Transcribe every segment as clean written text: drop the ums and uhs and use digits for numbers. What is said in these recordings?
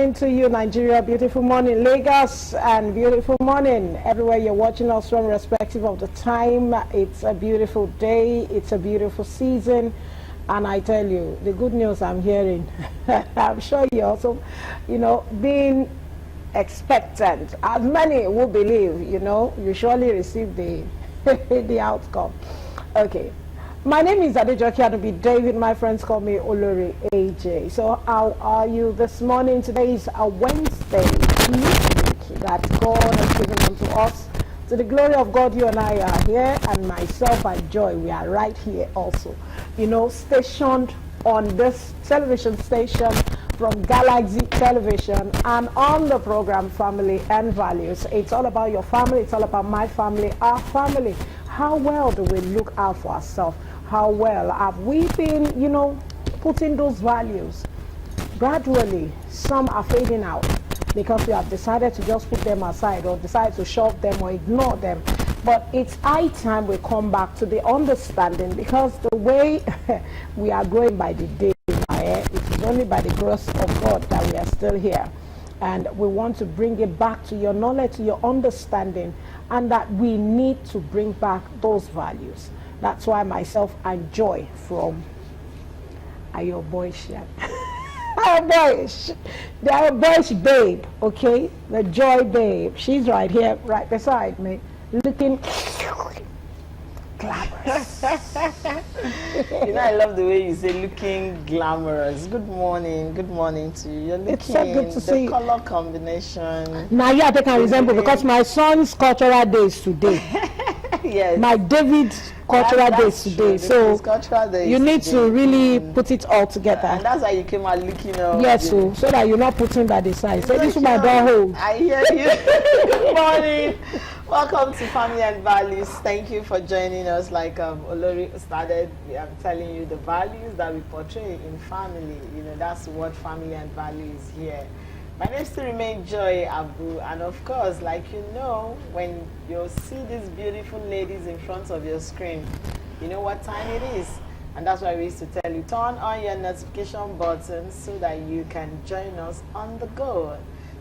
morning to you, Nigeria. Beautiful morning, Lagos, and beautiful morning everywhere you're watching us from, respective of the time. It's a beautiful day. It's a beautiful season. And I tell you, the good news I'm hearing, I'm sure you also, being expectant. As many will believe, you surely receive the, the outcome. Okay. My name is Adejoke Anubi David. My friends call me Olori AJ. So how are you this morning? Today is a Wednesday that God has given unto us. To the glory of God, you and I are here, and myself and Joy, we are right here also. Stationed on this television station from Galaxy Television and on the program Family and Values. It's all about your family. It's all about my family, our family. How well do we look out for ourselves? How well have we been, putting those values? Gradually, some are fading out because we have decided to just put them aside or decide to shove them or ignore them. But it's high time we come back to the understanding, because the way we are growing by the day, it is only by the grace of God that we are still here. And we want to bring it back to your knowledge, to your understanding, and that we need to bring back those values. That's why myself and Joy from Ayo Boyish. The Ayo Boyish babe, okay? The Joy babe. She's right here, right beside me, looking glamorous. I love the way you say looking glamorous. Good morning to you. You're looking, it's so good to see. The color combination. Now, yeah, they can resemble, because my son's cultural days today. Yes. My David's cultural days today. So you need to really put it all together. And that's why you came out looking up. Yes, so that you're not putting that aside. So this is my door hold. I hear you. Good morning. Welcome to Family and Values. Thank you for joining us. Like Olori started, I'm telling you the values that we portray in family. That's what Family and Values is here. My name still remains Joy Abu, and of course, when you see these beautiful ladies in front of your screen, you know what time it is. And that's why we used to tell you, turn on your notification button so that you can join us on the go.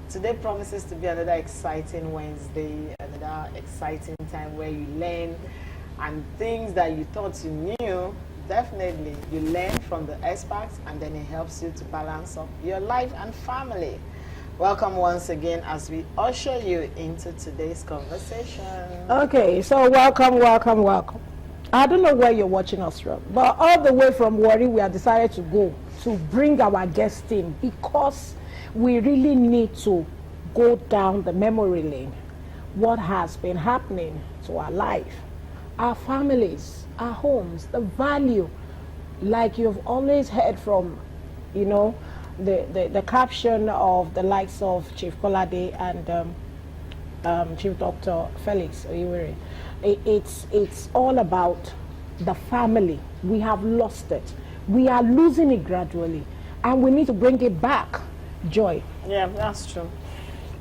Today promises to be another exciting Wednesday, another exciting time where you learn, and things that you thought you knew, definitely you learn from the experts, and then it helps you to balance up your life and family. Welcome once again as we usher you into today's conversation. Okay, so welcome. I don't know where you're watching us from, but all the way from Warri, we have decided to go to bring our guest in, because we really need to go down the memory lane. What has been happening to our life, our families, our homes, the value, like you've always heard from, the caption of the likes of Chief Kolade and Chief Dr. Felix Oyiwere. It's all about the family. We have lost it. We are losing it gradually, and we need to bring it back. Joy. Yeah, that's true.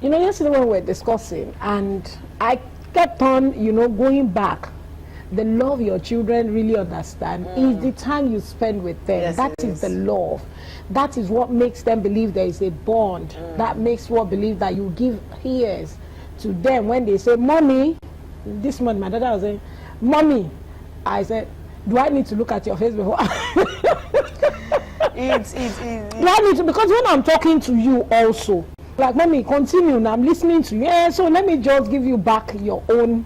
Yesterday when we were discussing, and I kept on, going back, the love your children really understand is the time you spend with them. Yes, that is the love. That is what makes them believe there is a bond. That makes what believe that you give ears to them when they say, Mommy. This morning my daughter was saying, Mommy. I said, do I need to look at your face before? Do I need to? Because when I'm talking to you also, like, Mommy, continue, now I'm listening to you. Yeah, so let me just give you back your own.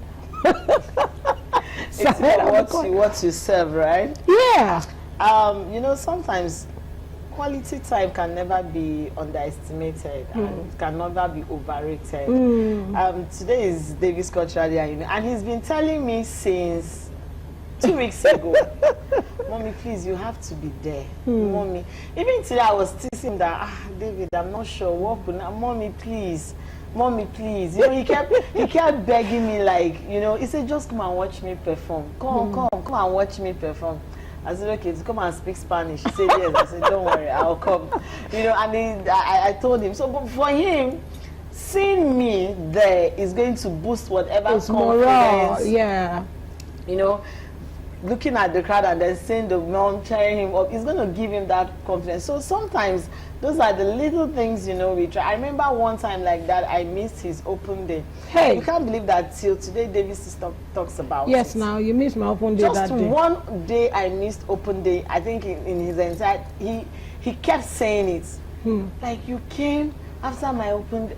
It's what you serve, right? Yeah. Sometimes quality time can never be underestimated and can never be overrated. Today is David's cultural day, and he's been telling me since 2 weeks ago, Mommy, please, you have to be there. Mommy, even today I was teasing him that, David, I'm not sure what could, Mommy, please. Mommy, please. He kept begging me, he said, just come and watch me perform. Come and watch me perform. I said, okay, come and speak Spanish. He said, yes. I said, don't worry, I'll come. And I told him. So, but for him, seeing me there is going to boost whatever confidence. Morale, yeah. Looking at the crowd and then seeing the mom cheering him up, it's going to give him that confidence. So sometimes those are the little things, we try. I remember one time like that, I missed his open day. Hey. You can't believe that till today, Davis talks about Yes, it. now you missed my open day Just that day. one day I missed open day. I think in his entire, he kept saying it. Like, you came after my open day.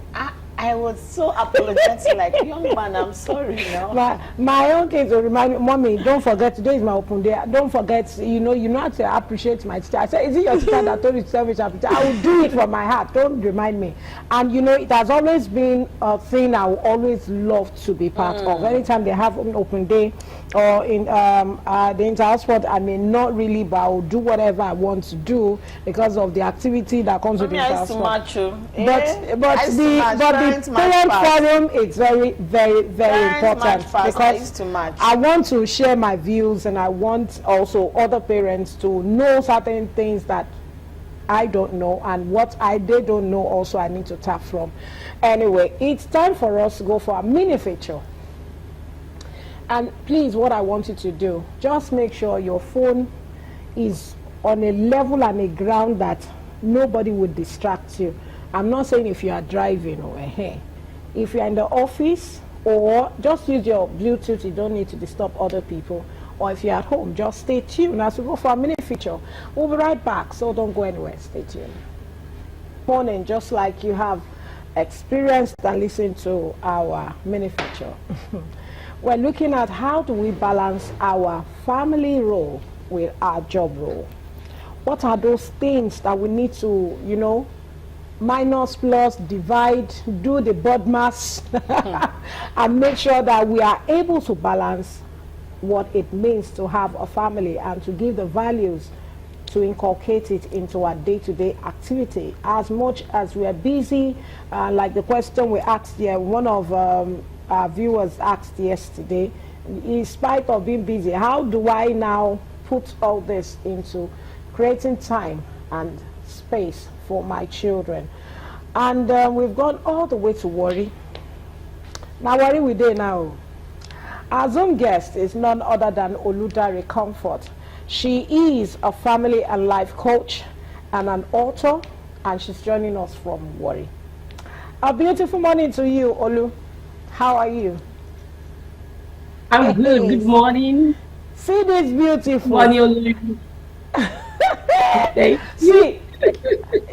I was so apologetic, like, young man, I'm sorry now. My own kids will remind me, Mommy, don't forget, today is my open day. Don't forget, you know how to appreciate my teacher. I said, is it your teacher that told you to service? I will do it from my heart. Don't remind me. And, it has always been a thing I will always love to be part of. Anytime they have an open day or in the inter sport, I may not really, but I will do whatever I want to do because of the activity that comes with the inter sport. But the parent forum is very, very, very important because I want to share my views, and I want also other parents to know certain things that I don't know, and what they don't know also I need to tap from. Anyway, it's time for us to go for a mini feature. And please, what I want you to do, just make sure your phone is on a level and a ground that nobody would distract you. I'm not saying if you are driving or if you're in the office, or just use your Bluetooth, you don't need to disturb other people. Or if you're at home, just stay tuned as we go for a mini feature. We'll be right back, so don't go anywhere. Stay tuned. Morning, just like you have experienced and listened to our mini feature. We're looking at how do we balance our family role with our job role. What are those things that we need to, minus, plus, divide, do the bird mass, and make sure that we are able to balance what it means to have a family and to give the values to inculcate it into our day-to-day activity. As much as we are busy, like the question we asked here, one of our viewers asked yesterday, in spite of being busy, how do I now put all this into creating time and space for my children? And we've gone all the way to Warri. Now Warri we dey now. Our Zoom guest is none other than Oludare Comfort. She is a family and life coach and an author, and she's joining us from Warri. A beautiful morning to you, Olu. How are you? I'm good. Good morning. See this beautiful. Morning, Olu.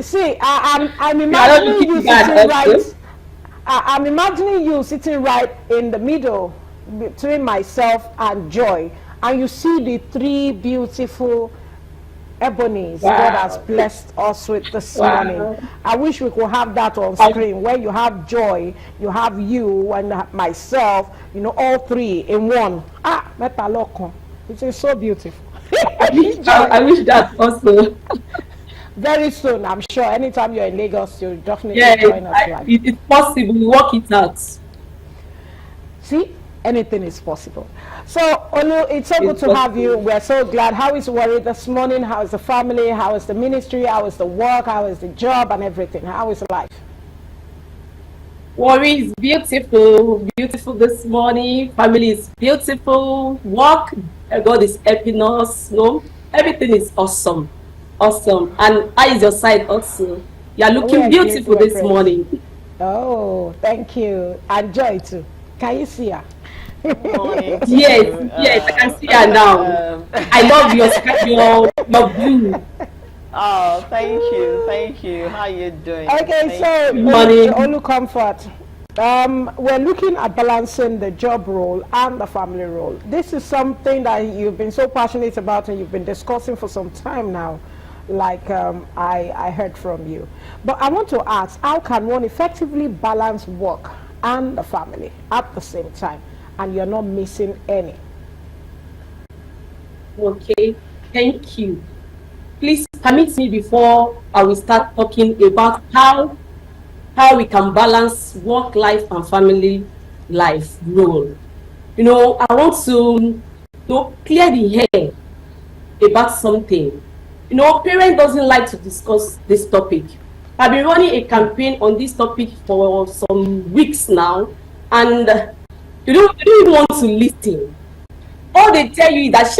See, I'm imagining you sitting right. I'm imagining you sitting right in the middle between myself and Joy, and you see the three beautiful ebonies God has blessed us with this morning. I wish we could have that on screen, where you have Joy, you have you, and myself, all three in one. It is so beautiful. I wish that also. Very soon, I'm sure. Anytime you're in Lagos, you'll definitely join us live. It's possible. Work it out. See, anything is possible. So, Olu, it's so good to have you. We're so glad. How is Warri this morning? How is the family? How is the ministry? How is the work? How is the job and everything? How is life? Warri is beautiful. Beautiful this morning. Family is beautiful. Work, God is helping us. Everything is awesome. Awesome. And how is your side also? You are looking beautiful this morning. Oh, thank you. And Joy too. Can you see her? Yes, I can see her now. I love your blue. Oh, thank you. How are you doing? Okay, Thank you. Olu Comfort. We're looking at balancing the job role and the family role. This is something that you've been so passionate about and you've been discussing for some time now, like I heard from you. But I want to ask, how can one effectively balance work and the family at the same time, and you're not missing any? Okay, thank you. Please permit me before I will start talking about how we can balance work life and family life role. I want to clear the air about something. Parent doesn't like to discuss this topic. I've been running a campaign on this topic for some weeks now, and you don't even want to listen. All they tell you is that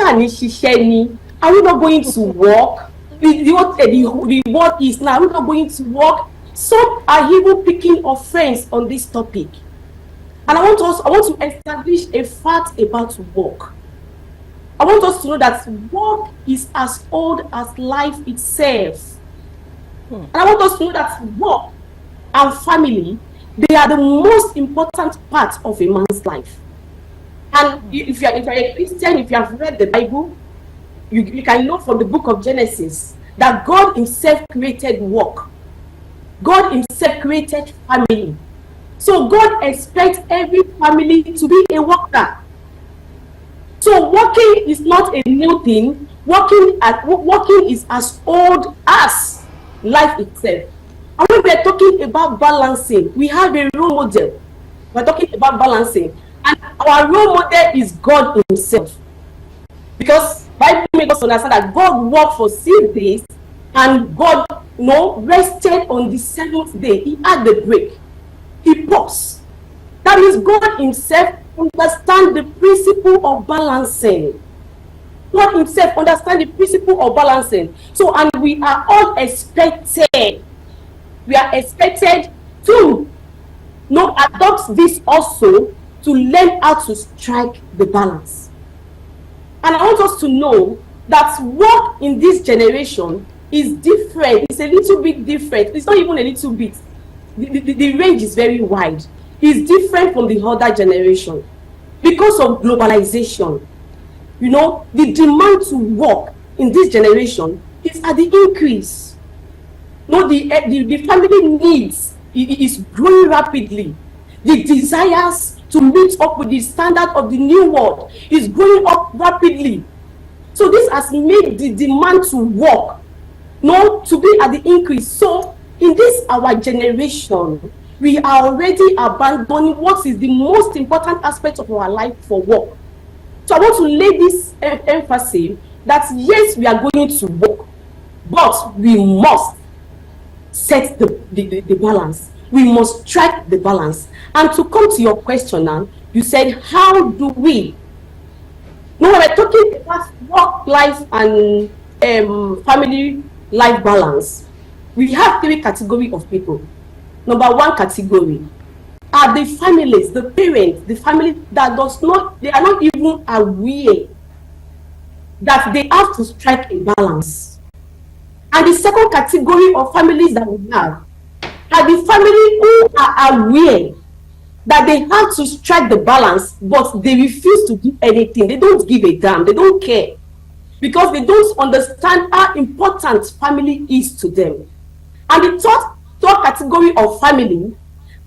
are we not going to work? the word is now, we're not going to work. Some are even picking offense on this topic. And I want to establish a fact about work. I want us to know that work is as old as life itself. And I want us to know that work and family, they are the most important part of a man's life. And if you're a Christian, if you have read the Bible, you can know from the book of Genesis that God himself created work. God himself created family. So God expects every family to be a worker. So working is not a new thing. Working is as old as life itself. And when we are talking about balancing, we have a role model. We're talking about balancing. And our role model is God himself. Because Bible makes us understand that God worked for 6 days and God rested on the 7th day. He had the break. He paused. That means God himself understands the principle of balancing. God himself understands the principle of balancing. So, and we are all expected. We are expected to adopt this also, to learn how to strike the balance. And I want us to know that work in this generation is different. It's a little bit different. It's not even a little bit. The range is very wide. It's different from the other generation because of globalization. The demand to work in this generation is at the increase. The family needs is growing rapidly. The desires to meet up with the standard of the new world is growing up rapidly. So this has made the demand to work to be at the increase. So in this our generation, we are already abandoning what is the most important aspect of our life for work. So I want to lay this emphasis that yes, we are going to work, but we must set the balance. We must strike the balance. And to come to your question now, you said, how do we? No, we're talking about work life and family life balance. We have 3 categories of people. Number 1 category are the families, the parents, the family that they are not even aware that they have to strike a balance. And the second category of families that we have are the family who are aware that they have to strike the balance, but they refuse to do anything. They don't give a damn. They don't care because they don't understand how important family is to them. And the third category of family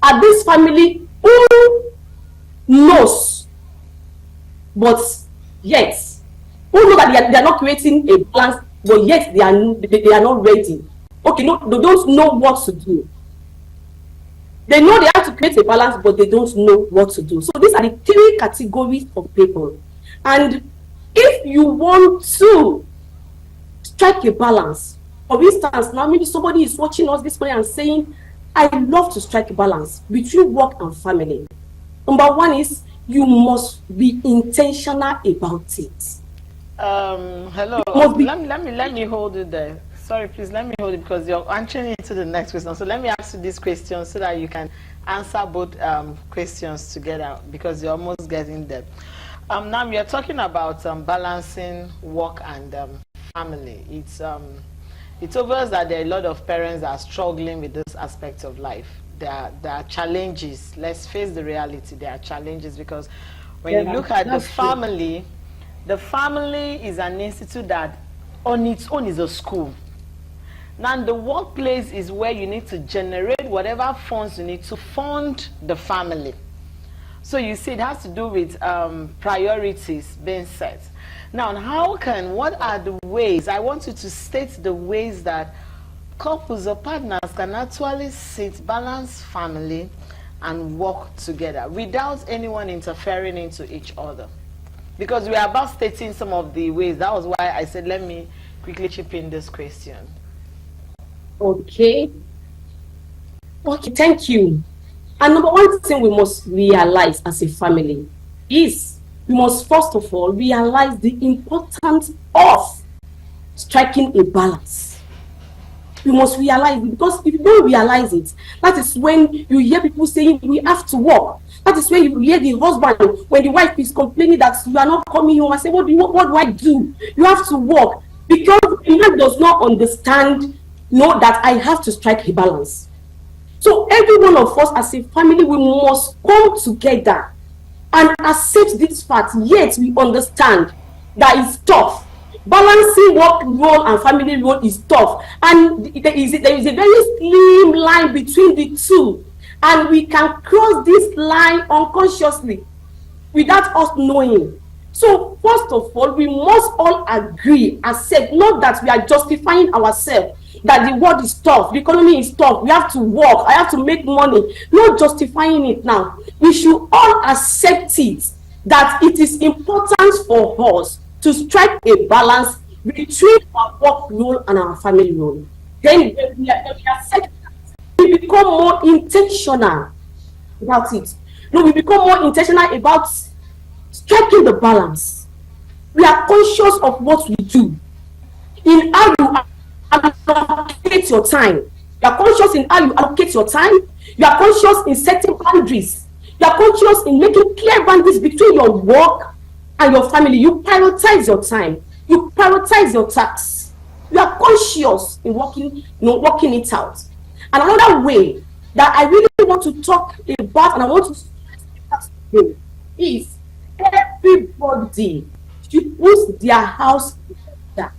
are this family who knows, but yet who know that they are not creating a balance, but yet they are not ready. Okay, no, they don't know what to do. They know they have to create a balance, but they don't know what to do. So these are the 3 categories of people. And if you want to strike a balance, for instance, now maybe somebody is watching us this morning and saying, I love to strike a balance between work and family. Number 1 is you must be intentional about it. Hello. Let me hold it there. Sorry, please let me hold it because you're answering into the next question. So let me ask you this question so that you can answer both questions together because you're almost getting there. Now you're talking about balancing work and family. It's obvious that there are a lot of parents that are struggling with this aspect of life. There are challenges. Let's face the reality. There are challenges because when you look at the family is an institute that on its own is a school. Now the workplace is where you need to generate whatever funds you need to fund the family. So you see it has to do with priorities being set. Now what are the ways, I want you to state the ways that couples or partners can actually balance family and work together without anyone interfering into each other. Because we are about stating some of the ways. That was why I said let me quickly chip in this question. Okay, thank you. And number 1 thing we must realize as a family is we must first of all realize the importance of striking a balance. You must realize it, because if you don't realize it, that is when you hear people saying we have to work. That is when you hear the husband, when the wife is complaining that you are not coming home, I say, what do I do? You have to work, because the man does not understand, know that I have to strike a balance. So every one of us as a family, we must come together and accept this fact. Yet we understand that it's tough. Balancing work role and family role is tough, and there is a very slim line between the two, and we can cross this line unconsciously without us knowing. So first of all, we must all agree, accept, not that we are justifying ourselves, that the world is tough, the economy is tough, we have to work, I have to make money, not justifying it now. We should all accept it, that it is important for us to strike a balance between our work role and our family role. Then we accept that, we become more intentional about it. No, we become more intentional about striking the balance. We are conscious of what we do, in how you allocate your time. You are conscious in how you allocate your time. You are conscious in setting boundaries. You are conscious in making clear boundaries between your work and your family. You prioritize your time. You prioritize your tasks. You are conscious in working it out. And another way that I really want to talk about, and I want to stress today, is everybody should put their house together.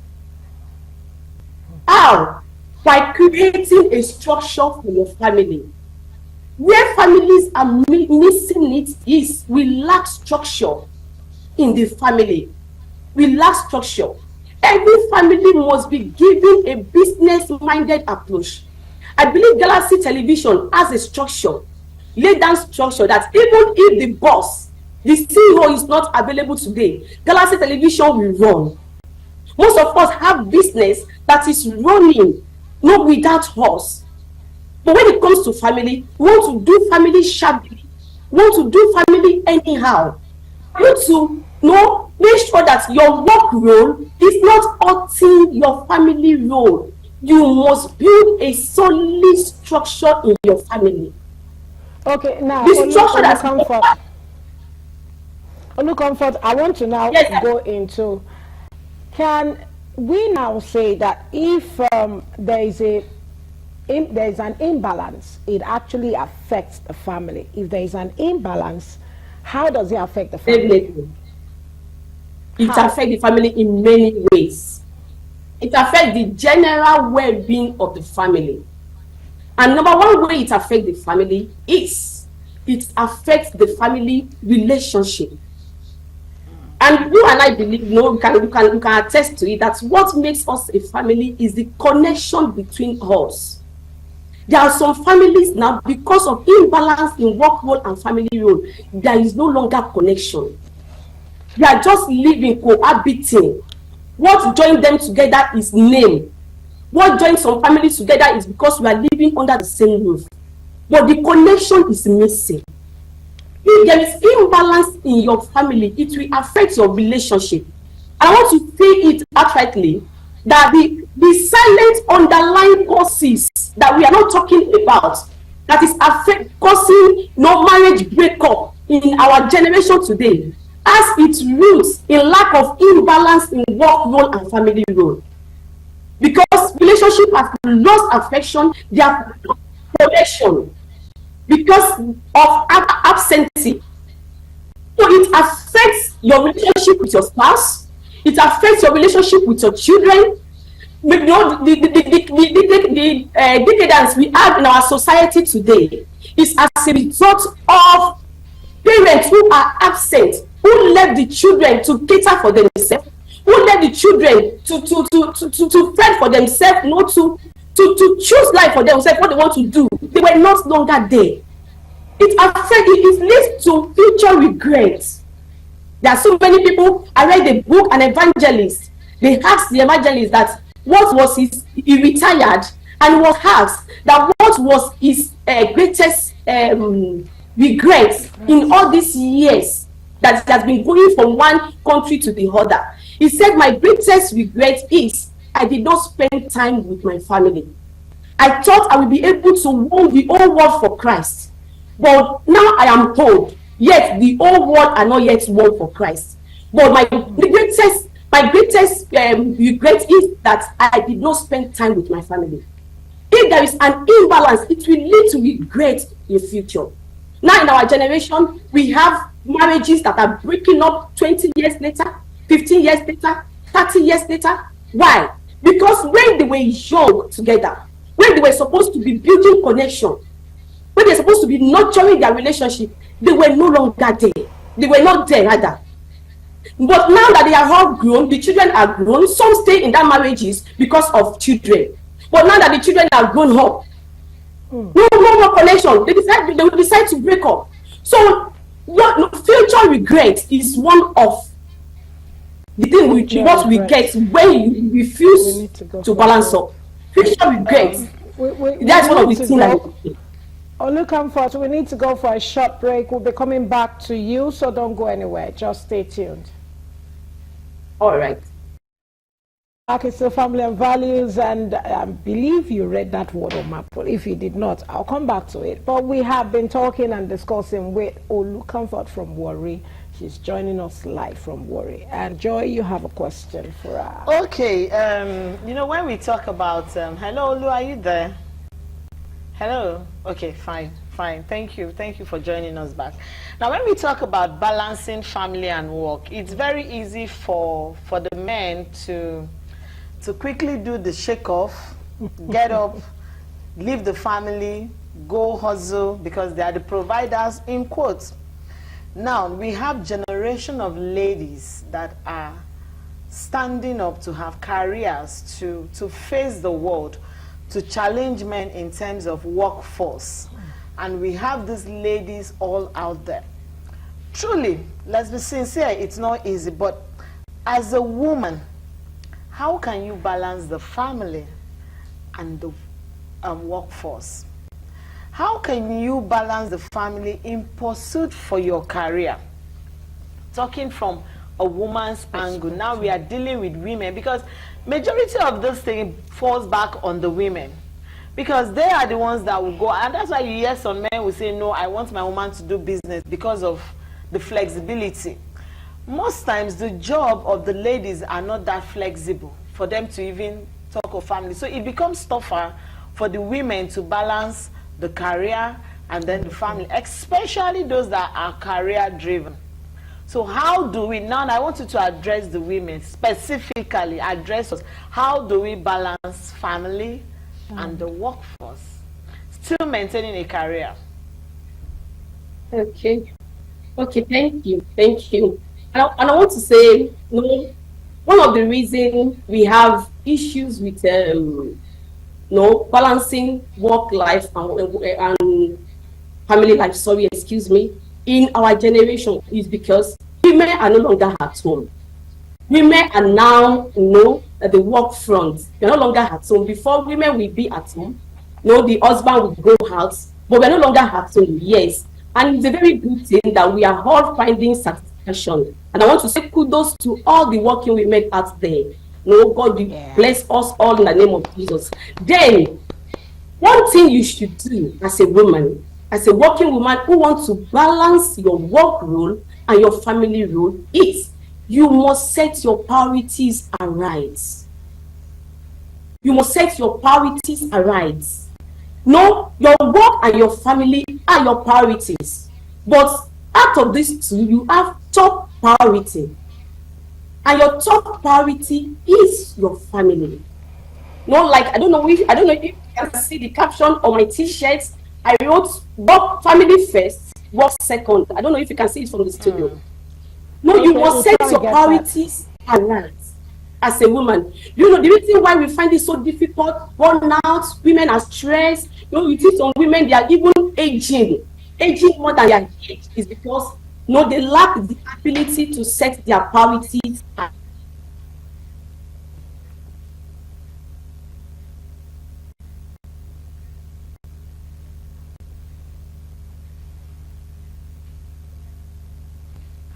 How? By creating a structure for your family. Where families are missing it is we lack structure in the family. We lack structure. Every family must be given a business-minded approach. I believe Galaxy Television has a structure, laid down structure, that even if the boss, the CEO is not available today, Galaxy Television will run. Most of us have business that is running, not without us. But when it comes to family, we want to do family sharply. We want to do family anyhow. You want to make sure that your work role is not hurting your family role. You must build a solid structure in your family. Okay, now This structure that's Comfort, I want to now go into, can we now say that if there is an imbalance, it actually affects the family? If there is an imbalance, how does it affect the family? Definitely. It affects the family in many ways. It affects the general well-being of the family. And number one way it affects the family is it affects the family relationship. And you and I believe, you can attest to it, that what makes us a family is the connection between us. There are some families now, because of imbalance in work role and family role, there is no longer connection. They are just living, cohabiting. What joins them together is name. What joins some families together is because we are living under the same roof. But the connection is missing. If there is imbalance in your family, it will affect your relationship. I want to say it outrightly, that the silent underlying causes that we are not talking about, that is causing marriage breakup in our generation today, has its roots in lack of imbalance in work role and family role. Because relationships have lost affection, they have lost connection because of absentee. So it affects your relationship with your spouse, it affects your relationship with your children. The decadence we have in our society today is as a result of parents who are absent, who left the children to cater for themselves, who left the children to fend for themselves, not to choose life for themselves, what they want to do. They were not longer there. It leads to future regrets. There are so many people. I read a book, an evangelist. They asked the evangelist that what was he retired, and was asked that what was his greatest regret in all these years that he has been going from one country to the other. He said, my greatest regret is I did not spend time with my family. I thought I would be able to win the whole world for Christ. But now I am told, yet the whole world are not yet won for Christ. But my greatest regret is that I did not spend time with my family. If there is an imbalance, it will lead to regret in the future. Now in our generation, we have marriages that are breaking up 20 years later, 15 years later, 30 years later. Why? Because when they were young together, when they were supposed to be building connection, when they're supposed to be nurturing their relationship, they were no longer there. They were not there rather. But now that they are all grown, the children are grown, some stay in that marriages because of children. But now that the children are grown up, no more connection. They will decide to break up. So what future regret is one of the thing what we get when you refuse to balance up. Future regret. That's one of the things. Olucomfort, we need to go for a short break. We'll be coming back to you, so don't go anywhere. Just stay tuned. All right. Back is the family and values, and I believe you read that word on map. If you did not, I'll come back to it. But we have been talking and discussing with Olucomfort from Warri. She's joining us live from Warri. And Joy, you have a question for her. Okay, you know, when we talk about, hello, Olu, are you there? Hello? Okay, fine. Thank you for joining us back. Now, when we talk about balancing family and work, it's very easy for the men to quickly do the shake off, get up, leave the family, go hustle, because they are the providers, in quotes. Now, we have generation of ladies that are standing up to have careers, to face the world, to challenge men in terms of workforce. And we have these ladies all out there. Truly, let's be sincere, it's not easy, but as a woman, how can you balance the family and the workforce? How can you balance the family in pursuit for your career? Talking from a woman's angle, now we are dealing with women, because majority of this thing falls back on the women, because they are the ones that will go, and that's why you hear some men will say, no, I want my woman to do business because of the flexibility. Most times the job of the ladies are not that flexible for them to even talk of family, so it becomes tougher for the women to balance the career and then the family, especially those that are career driven. So how do we, now I want you to address the women, specifically address us, how do we balance family and the workforce, still maintaining a career? Okay, thank you. And I want to say, one of the reasons we have issues with balancing work life and family life, in our generation is because women are no longer at home. Women are now, at the work front. They're no longer at home. Before, women will be at home. The husband will go out, but we're no longer at home, yes. And it's a very good thing that we are all finding satisfaction. And I want to say kudos to all the working women out there. God bless us all in the name of Jesus. Then, one thing you should do as a woman, as a working woman who wants to balance your work role and your family role, is you must set your priorities aright. You must set your priorities aright. No, your work and your family are your priorities. But out of these two, you have top priority. And your top priority is your family. I don't know if you can see the caption on my t-shirts. I wrote work family first, work second. I don't know if you can see it from the studio. You must set your priorities aligned as a woman. The reason why we find it so difficult, burnout, women are stressed. You see some women, they are even aging more than their age, is because they lack the ability to set their priorities.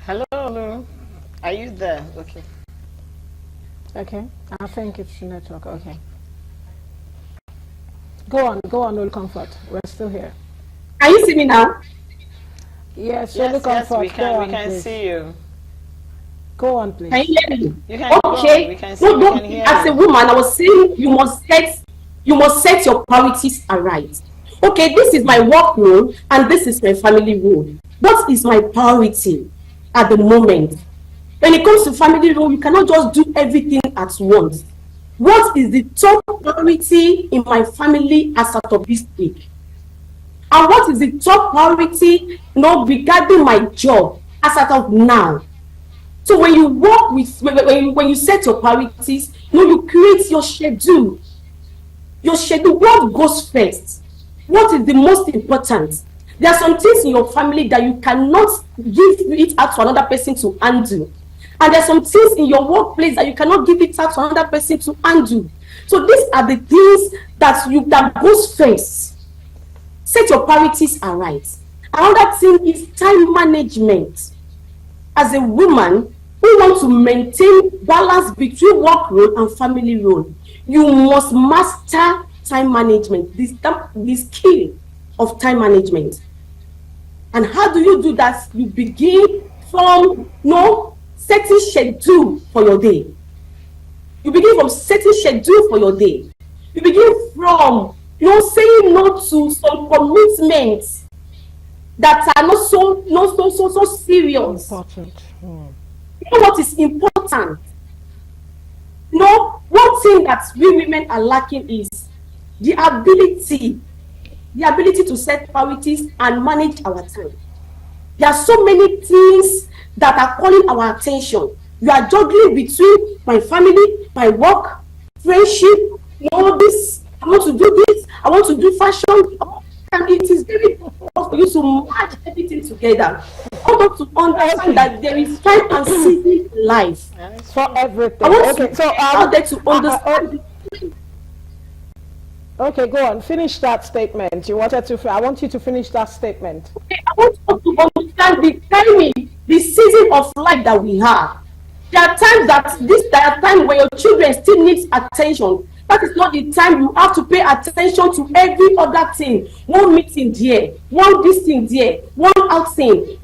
Hello, are you there? Okay. Okay, I think it's network. Okay. Go on, Olu Comfort. We're still here. Can you see me now? Yes, Yes, Olu Comfort. we go can. on, We can please. see you. Go on, please. Can you hear me? You can. Go Okay. on. We can see. We can hear As a you. woman, I was saying you must set your priorities aright. Okay, this is my work role and this is my family role. What is my priority at the moment? When it comes to family role, you cannot just do everything at once. What is the top priority in my family as of this week? And what is the top priority, regarding my job as of now? So when you work with, when you set your priorities, you create your schedule. Your schedule, what goes first? What is the most important? There are some things in your family that you cannot give it out to another person to undo. And there are some things in your workplace that you cannot give it out to another person to undo. So these are the things that goes first. Set your priorities aright. Another thing is time management. As a woman who wants to maintain balance between work role and family role, you must master time management, this skill of time management. And how do you do that? You begin from setting schedule for your day. You begin from setting schedule for your day. You begin from saying no to some commitments that are not so serious. Important. You know what is important? One thing that we women are lacking is the ability to set priorities and manage our time. There are so many things that are calling our attention. You are juggling between my family, my work, friendship, this, I want to do this, I want to do fashion, and it is very difficult for you to match everything together. Although to understand that there is time and season in life. For everything. I want Okay, so to understand. Okay, go on. Finish that statement. I want you to finish that statement. Okay, I want you to understand the timing, the season of life that we have. There are times where your children still need attention. That is not the time you have to pay attention to every other thing. One meeting there, one this thing there, one outing.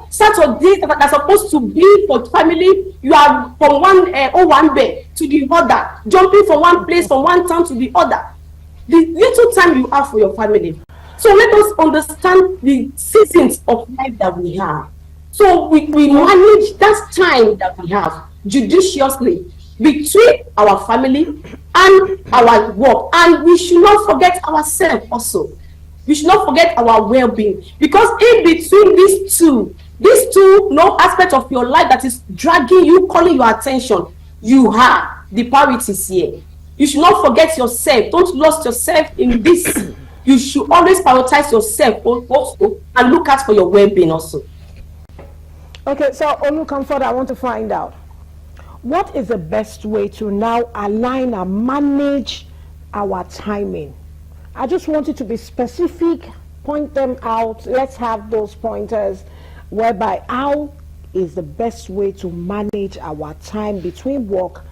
Saturdays that are supposed to be for family, you are from one bed to the other, jumping from one place, from one town to the other. The little time you have for your family. So let us understand the seasons of life that we have. So we manage that time that we have judiciously between our family and our work. And we should not forget ourselves also. We should not forget our well-being. Because in between these two aspects of your life that is dragging you, calling your attention, you have the priorities here. You should not forget yourself. Don't lose yourself in this. You should always prioritize yourself also and look out for your well-being also. Okay, so Olu Comfort, I want to find out, what is the best way to now align and manage our timing? I just want you to be specific, point them out. Let's have those pointers whereby how is the best way to manage our time between work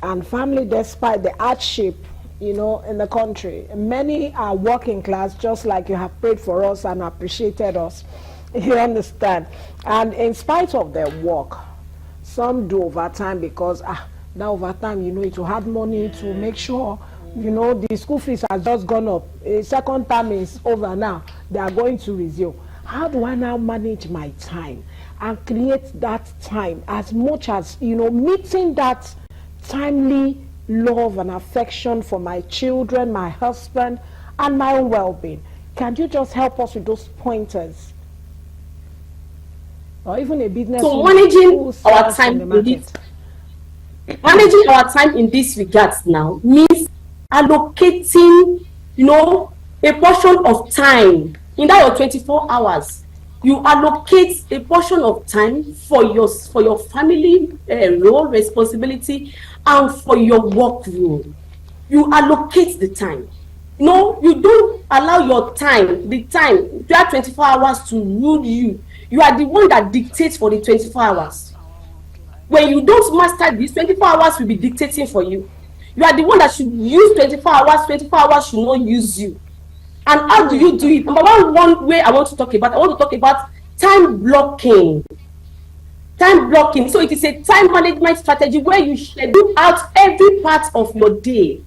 and family, despite the hardship, in the country. Many are working class, just like you have prayed for us and appreciated us. You understand? And in spite of their work, some do overtime because that overtime, it will have money to make sure, the school fees has just gone up. A second term is over now. They are going to resume. How do I now manage my time and create that time as much as, meeting that timely love and affection for my children, my husband, and my own well-being? Can you just help us with those pointers? Or even a business. So managing our time in this regards now means allocating, a portion of time in that your 24 hours. You allocate a portion of time for your family role, responsibility, and for your work role. You allocate the time. You don't allow your time, you have 24 hours to rule you. You are the one that dictates for the 24 hours. When you don't master this, 24 hours will be dictating for you. You are the one that should use 24 hours. 24 hours should not use you. And how do you do it? Number one way I want to talk about time blocking. Time blocking. So it is a time management strategy where you schedule out every part of your day.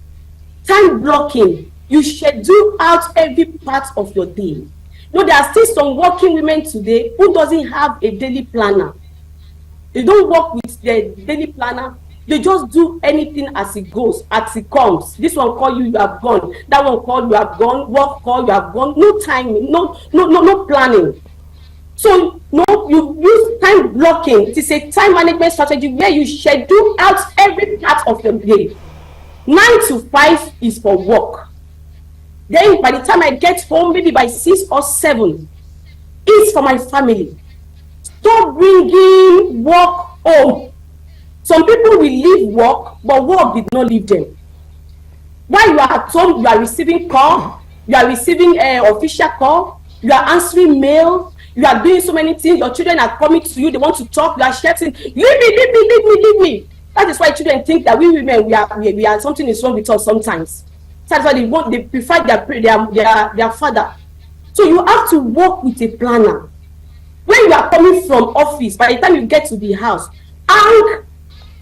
Time blocking. You schedule out every part of your day. There are still some working women today who doesn't have a daily planner. They don't work with their daily planner. They just do anything as it goes, as it comes. This one call you have gone. That one call you have gone. Work call you have gone. No timing. No planning. So you use time blocking. It is a time management strategy where you schedule out every part of your day. 9 to 5 is for work. Then by the time I get home, maybe by 6 or 7, it's for my family. Stop bringing work home. Some people will leave work, but work did not leave them. While you are at home, you are receiving call, you are receiving official call, you are answering mail, you are doing so many things. Your children are coming to you, they want to talk, you are shouting, leave me. That is why children think that we women, we are something is wrong with us sometimes. That's why they prefer their father. So you have to work with a planner. When you are coming from office, by the time you get to the house, hang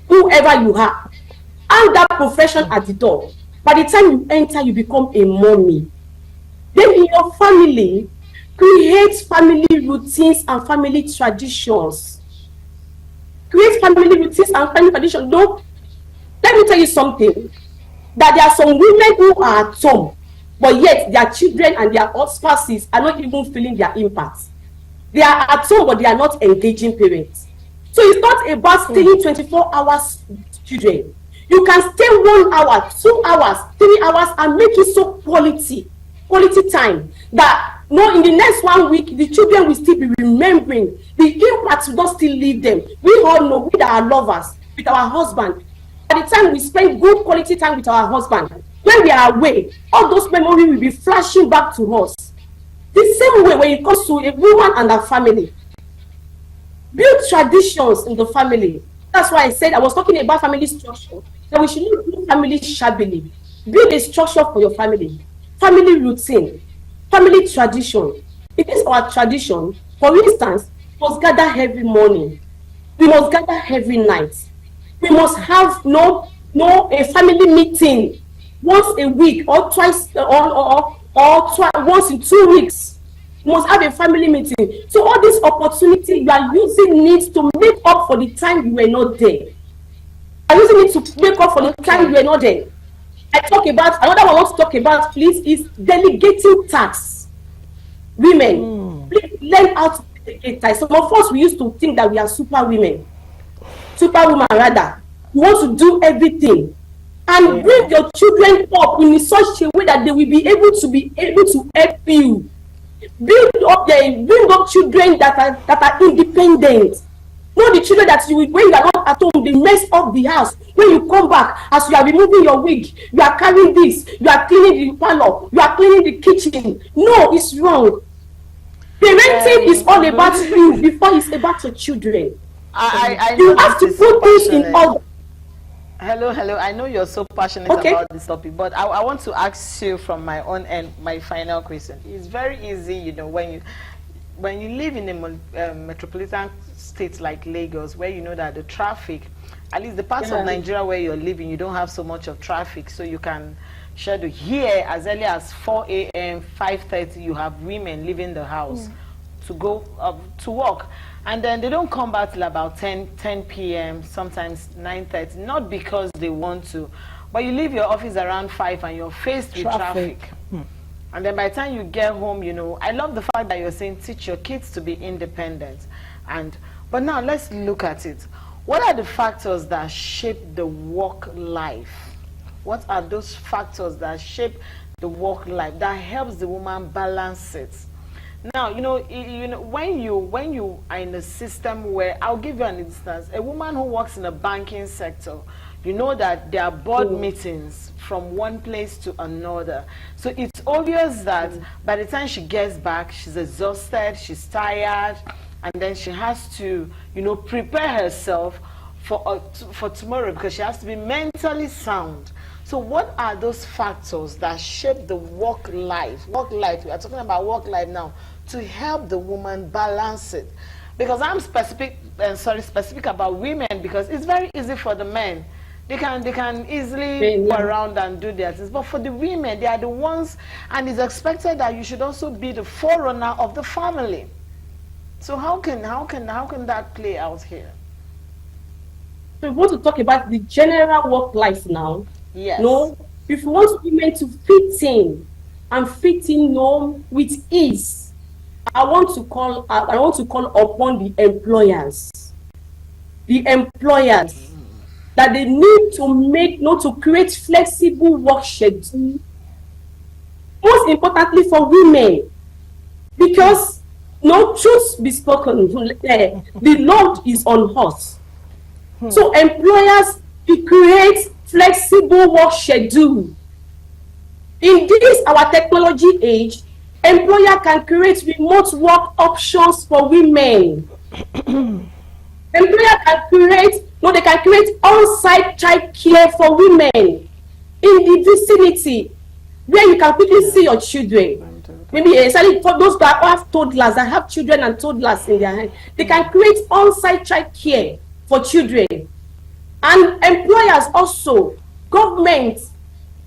whoever you are, hang that profession at the door. By the time you enter, you become a mommy. Then in your family, create family routines and family traditions. Create family routines and family traditions. No, let me tell you something. That there are some women who are at home, but yet their children and their spouses are not even feeling their impact. They are at home, but they are not engaging parents. So it's not about staying 24 hours with children. You can stay 1 hour, 2 hours, 3 hours, and make it so quality time that in the next 1 week, the children will still be remembering. The impact will not still leave them. We all know we are lovers with our husband. By the time we spend good quality time with our husband, when we are away, all those memories will be flashing back to us. The same way when it comes to a woman and her family. Build traditions in the family. That's why I said I was talking about family structure. That we should not do family shabbily. Build a structure for your family. Family routine. Family tradition. It is our tradition. For instance, we must gather every morning. We must gather every night. We must have a family meeting once a week or twice once in 2 weeks. You must have a family meeting. So all this opportunity you are using needs to make up for the time you were not there. You are using it to make up for the time you were not there. Another one I want to talk about, please, is delegating tasks. Women, please learn how to delegate tasks. Some of us, we used to think that we are superwomen. Superwoman rather. You want to do everything. And bring your children up in such a way that they will be able to help you. Bring up children that are independent. Not the children that when you are not at home, they mess up the house. When you come back, as you are removing your wig, you are carrying this, you are cleaning the parlor, you are cleaning the kitchen. No, it's wrong. Parenting is all about you before it's about your children. You have to put this in order. Hello. I know you're so passionate about this topic, but I want to ask you from my own end, my final question. It's very easy, when you live in a metropolitan state like Lagos, where you know that the traffic, at least the parts of Nigeria where you're living, you don't have so much of traffic, so you can schedule here as early as 4 a.m., 5:30, you have women leaving the house to go to work. And then they don't come back till about 10 p.m., sometimes 9:30, not because they want to, but you leave your office around 5 and you're faced with traffic. And then by the time you get home, I love the fact that you're saying teach your kids to be independent. But now let's look at it. What are the factors that shape the work life? What are those factors that shape the work life that helps the woman balance it? Now, when you are in a system where, I'll give you an instance, a woman who works in the banking sector, you know that there are board meetings from one place to another. So it's obvious that by the time she gets back, she's exhausted, she's tired, and then she has to, prepare herself for tomorrow, because she has to be mentally sound. So what are those factors that shape the work life? We are talking about work life now, to help the woman balance it. Because I'm specific about women, because it's very easy for the men. They can easily go around and do their things. But for the women, they are the ones, and it's expected that you should also be the forerunner of the family. So how can that play out here? So we want to talk about the general work life now. Yes. No, if you want women to fit in and fit in with ease, I want to call upon the employers. That they need to create flexible work schedule. Most importantly for women, because truth be spoken, the load is on us. So employers create flexible work schedule. In this our technology age, employer can create remote work options for women. Employer can create on-site child care for women in the vicinity where you can quickly see your children. Maybe especially for those that have toddlers, that have children and toddlers in their hand, they can create on-site child care for children. And employers also, government,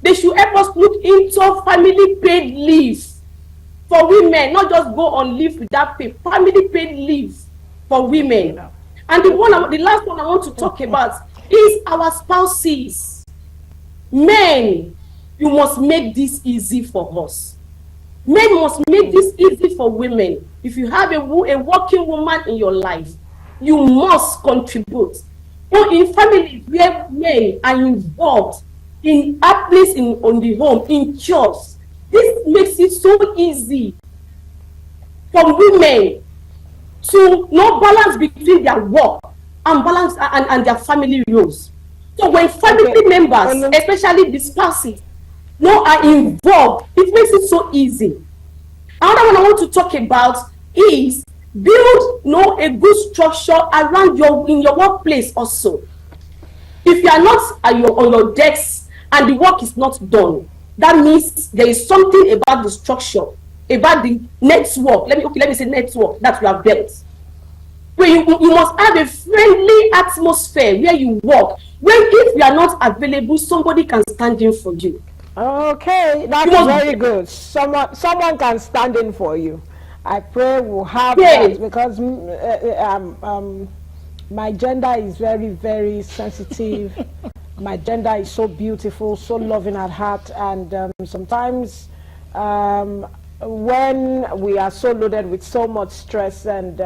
they should help us look into family paid leave for women, not just go on leave without pay. Family paid leave for women. And the last one I want to talk about is our spouses. Men, you must make this easy for us. Men must make this easy for women. If you have a working woman in your life, you must contribute. So in families where men are involved in at least on the home, in chores, this makes it so easy for women to no balance between their work and balance and their family roles. So when family members, especially the spouses, are involved, it makes it so easy. Another one I want to talk about is build a good structure around in your workplace also. If you are not on your desk and the work is not done, that means there is something about the structure, about the network. Let me say network that you have built. Where you must have a friendly atmosphere where you work. If you are not available, somebody can stand in for you. Okay, that's very good. Someone can stand in for you. I pray we'll have that, because my gender is very, very sensitive. My gender is so beautiful, so loving at heart, and sometimes when we are so loaded with so much stress and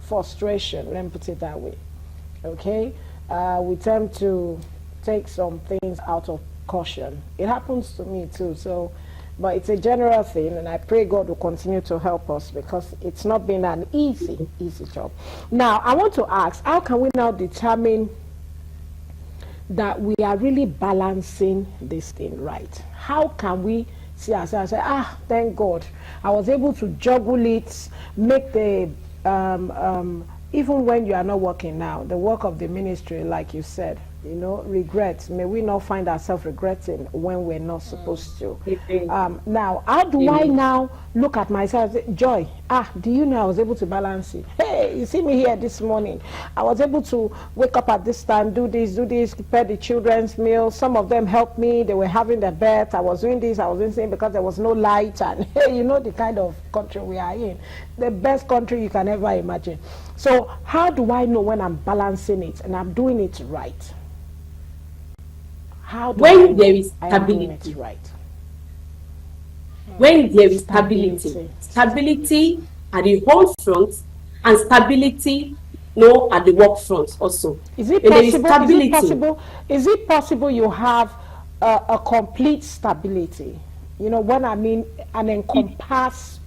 frustration, let me put it that way, okay, we tend to take some things out of caution. It happens to me too, but it's a general thing, and I pray God will continue to help us, because it's not been an easy job. Now, I want to ask, how can we now determine that we are really balancing this thing right? How can we see ourselves and say, thank God, I was able to juggle it, make the, even when you are not working now, the work of the ministry, like you said, regret. May we not find ourselves regretting when we're not supposed to. Now, how do I now look at myself and say, Joy, do you know I was able to balance it? Hey, you see me here this morning. I was able to wake up at this time, do this, prepare the children's meal. Some of them helped me. They were having their bath. I was doing this, I was doing this because there was no light. And hey, the kind of country we are in. The best country you can ever imagine. So how do I know when I'm balancing it and I'm doing it right? When there is stability, right? When there is stability at the home front and stability, at the work front also. Is it possible you have a complete stability? When I mean an encompass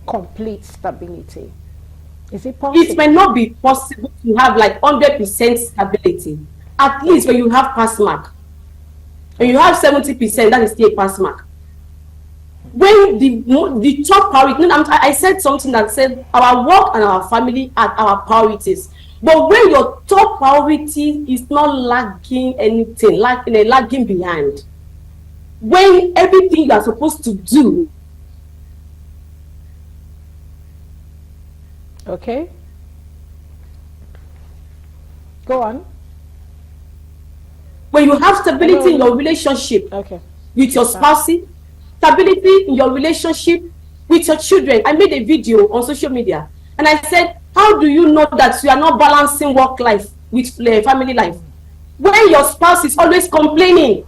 complete stability. Is it possible? It may not be possible to have like 100% stability. At least when you have pass mark. When you have 70%, that is still a pass mark. When the top priority, I said something that said our work and our family are our priorities. But when your top priority is not lagging anything, lagging behind, when everything you are supposed to do. Okay. Go on. When you have stability in your relationship with your spouse, stability in your relationship with your children. I made a video on social media and I said, how do you know that you are not balancing work life with family life? When your spouse is always complaining,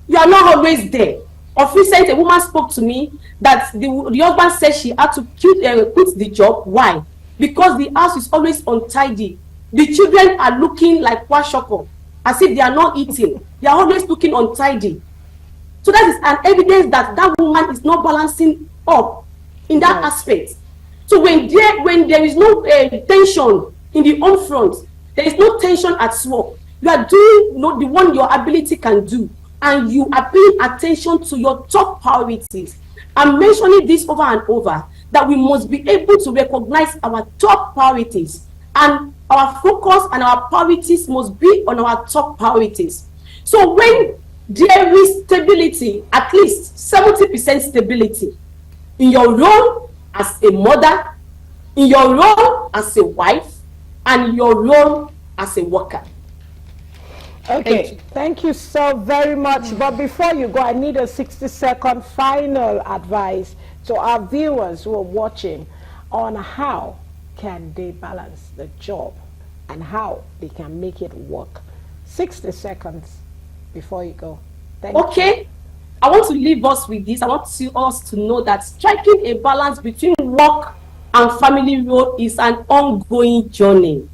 you are not always there. Of recent, a woman spoke to me that the husband said she had to quit the job. Why? Because the house is always untidy. The children are looking like kwashoko, as if they are not eating. They are always looking untidy. So that is an evidence that that woman is not balancing up in that aspect. So when there is no tension in the home front, there is no tension at work. You are doing the one your ability can do, and you are paying attention to your top priorities. I'm mentioning this over and over, that we must be able to recognize our top priorities, and our focus and our priorities must be on our top priorities. So when there is stability, at least 70% stability in your role as a mother, in your role as a wife, and your role as a worker. Okay, thank you so very much. But before you go, I need a 60-second final advice to our viewers who are watching on how can they balance the job and how they can make it work. 60 seconds before you go. Thank you. I want to leave us with this. I want us to know that striking a balance between work and family role is an ongoing journey.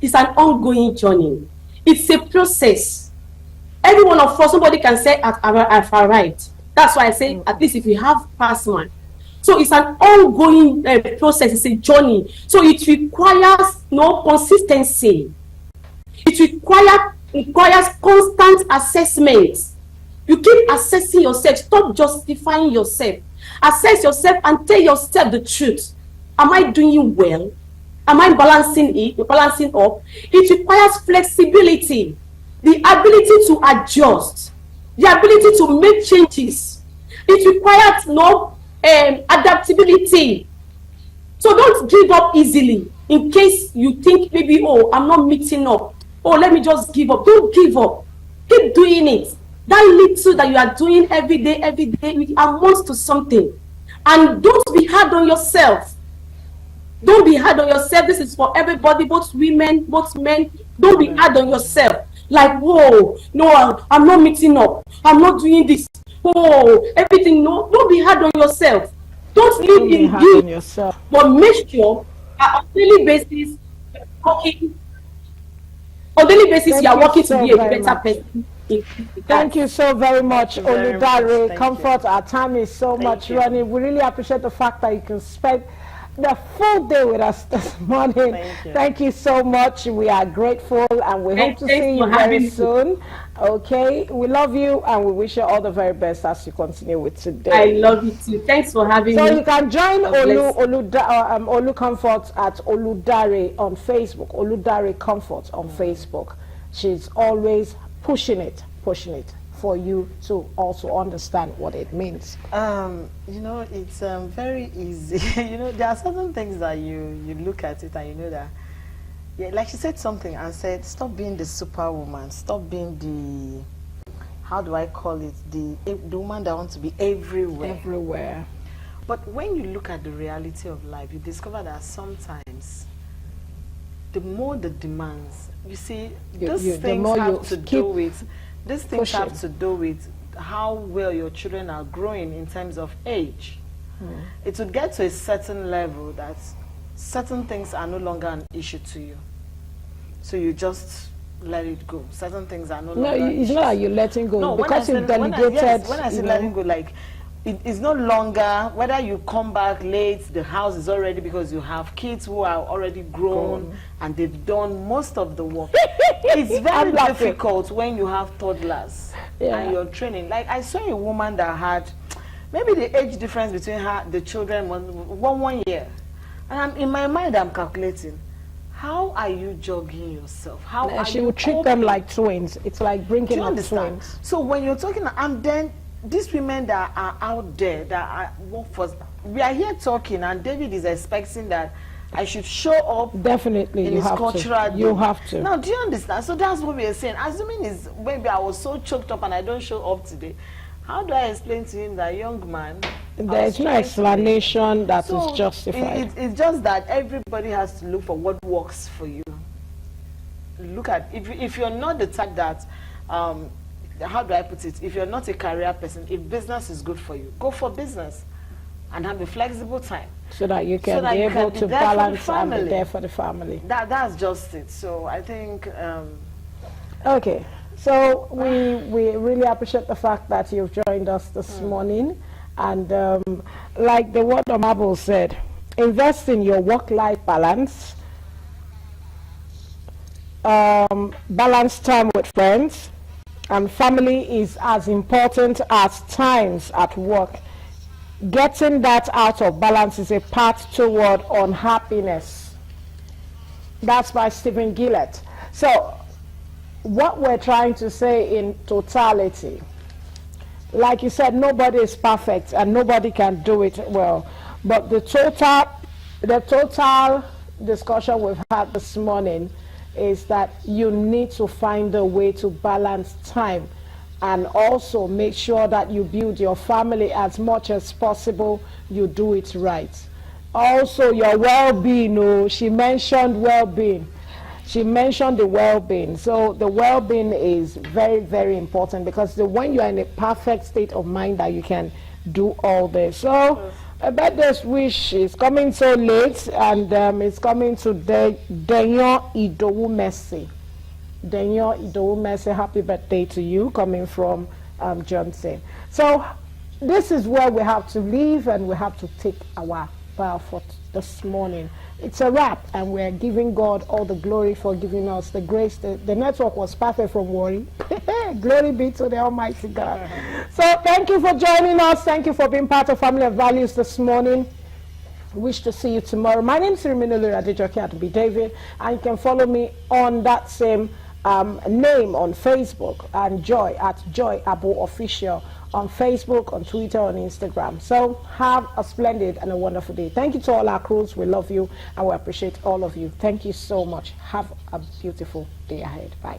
It's an ongoing journey. It's a process. Every one of us, somebody can say, I've arrived. That's why I say, at least if you have passed one. So it's an ongoing process. It's a journey. So it requires consistency. It requires constant assessment. You keep assessing yourself. Stop justifying yourself. Assess yourself and tell yourself the truth. Am I doing well? Am I balancing up? It requires flexibility, the ability to adjust, the ability to make changes. It requires adaptability. So don't give up easily in case you think maybe, I'm not meeting up. Let me just give up. Don't give up. Keep doing it. That little that you are doing every day, it amounts to something. And don't be hard on yourself. Don't be hard on yourself. This is for everybody, both women, both men. Don't be hard on yourself. Like, no, I'm not meeting up. I'm not doing this. Everything. No, don't be hard on yourself. Don't live in guilt. But make sure that on a daily basis, you are working to be a better person. Thank you so very much, Oludare Comfort. Our time is so much running. We really appreciate the fact that you can spend the full day with us this morning. Thank you so much. We are grateful and we hope to see you very soon. Okay, we love you and we wish you all the very best as you continue with today. I love you too. Thanks for having me. So you can join Olu Comfort at Oludare on Facebook. Oludare Comfort on Facebook. She's always pushing it for you to also understand what it means. It's very easy. There are certain things that you look at it and you know that, like she said something and said, stop being the superwoman, stop being the, how do I call it, the woman that wants to be everywhere. But when you look at the reality of life, you discover that sometimes the more the demands, you see, these things have to do with how well your children are growing in terms of age. It would get to a certain level that certain things are no longer an issue to you. So you just let it go. Certain things are no longer an issue. It's not like you're letting go, because you've delegated. When I say letting go, like, it's no longer whether you come back late, the house is already, because you have kids who are already grown and they've done most of the work. It's very difficult when you have toddlers and you're training. Like, I saw a woman that had maybe the age difference between the children was 1 year. And in my mind, I'm calculating, how are you jogging yourself? How are She you will treat them coping? like twins. It's like Do bringing you up understand? twins. So when you're talking, and then these women that are out there that are workforce, we are here talking, and David is expecting that I should show up Definitely, in you his have cultural to. You day. have to. Now, do you understand? So that's what we are saying. Assuming is maybe I was so choked up and I don't show up today. How do I explain to him that, young man? There's no explanation that is justified. It's just that everybody has to look for what works for you. Look at, if you're not the type that, how do I put it? If you're not a career person, if business is good for you, go for business and have a flexible time. So that you can So that be you able can be to there for the balance and be family. there for the family. That's just it. So I think, Okay, so we really appreciate the fact that you've joined us this morning, and like the word of Bible said, invest in your work-life balance, balance time with friends, and family is as important as times at work. Getting that out of balance is a path toward unhappiness. That's by Stephen Gillett. So what we're trying to say in totality, like you said, nobody is perfect and nobody can do it well, but the total discussion we've had this morning is that you need to find a way to balance time and also make sure that you build your family as much as possible. You do it right. Also, your well-being. Oh, she mentioned well-being. She mentioned the well-being. So the well-being is very, very important, because when you are in a perfect state of mind that you can do all this. So a birthday wish is coming so late, and it's coming to Denyon Idowu Mercy. Denyon Idowu Mercy, happy birthday to you, coming from Johnson. So this is where we have to leave, and we have to take our bow for this morning. It's a wrap, and we're giving God all the glory for giving us the grace. The network was perfect from worry. Glory be to the Almighty God. So thank you for joining us. Thank you for being part of Family of Values this morning. Wish to see you tomorrow. My name is Riminolu Adejoke Adubi David, and you can follow me on that same name on Facebook, and Joy at Joy Abo Official on Facebook, on Twitter, on Instagram. So have a splendid and a wonderful day. Thank you to all our crews. We love you and we appreciate all of you. Thank you so much. Have a beautiful day ahead. Bye.